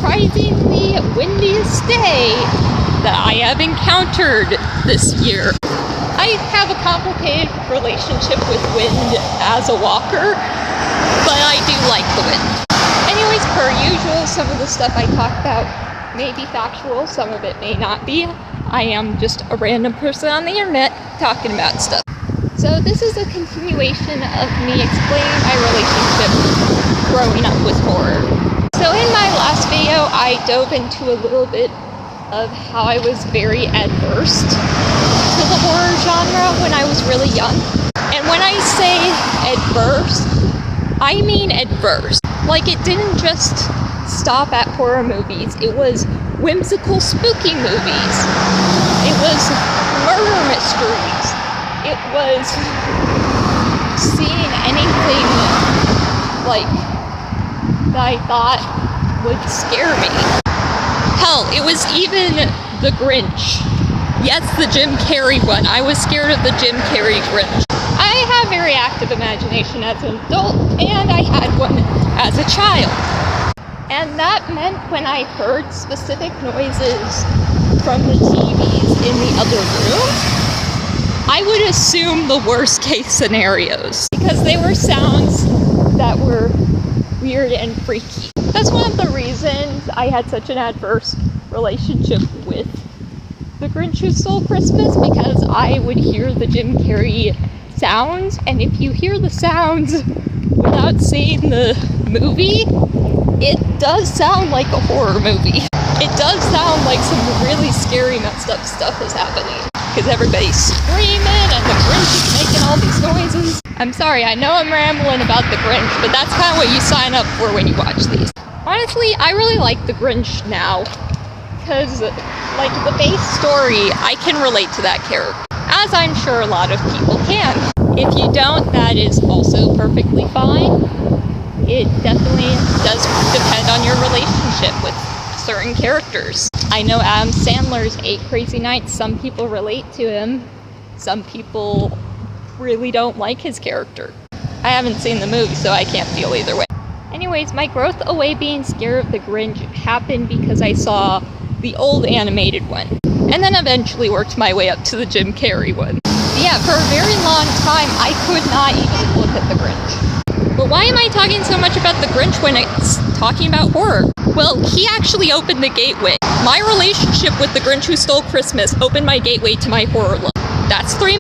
surprisingly windiest day that I have encountered this year. I have a complicated relationship with wind as a walker, but I do like the wind. Anyways, per usual, some of the stuff I talk about may be factual, some of it may not be. I am just a random person on the internet talking about stuff. So this is a continuation of me explaining my relationship growing up with horror. So in my last video, I dove into a little bit of how I was very adverse to the horror genre when I was really young. And when I say adverse, I mean adverse. Like, it didn't just stop at horror movies. It was whimsical, spooky movies. It was murder mysteries. It was seeing anything like that I thought would scare me. Hell, it was even the Grinch. Yes, the Jim Carrey one. I was scared of the Jim Carrey Grinch. I have very active imagination as an adult, and I had one as a child. And that meant when I heard specific noises from the TVs in the other room, I would assume the worst case scenarios, because they were sounds that were weird and freaky. That's one of the reasons I had such an adverse relationship with The Grinch Who Stole Christmas, because I would hear the Jim Carrey sounds, and if you hear the sounds without seeing the movie, it does sound like a horror movie. It does sound like some really scary, messed up stuff is happening, because everybody's screaming and the Grinch is making all these noises. I'm sorry, I know I'm rambling about the Grinch, but that's kind of what you sign up for when you watch these. Honestly, I really like the Grinch now, because, like, the base story, I can relate to that character, as I'm sure a lot of people can. If you don't, that is also perfectly fine. It definitely does depend on your relationship with certain characters. I know Adam Sandler's 8 Crazy Nights, some people relate to him, some people really don't like his character. I haven't seen the movie, so I can't feel either way. Anyways, my growth away being scared of the Grinch happened because I saw the old animated one, and then eventually worked my way up to the Jim Carrey one. Yeah, for a very long time, I could not even look at the Grinch. But why am I talking so much about the Grinch when it's talking about horror? Well, he actually opened the gateway. My relationship with The Grinch Who Stole Christmas opened my gateway to my horror love. That's 3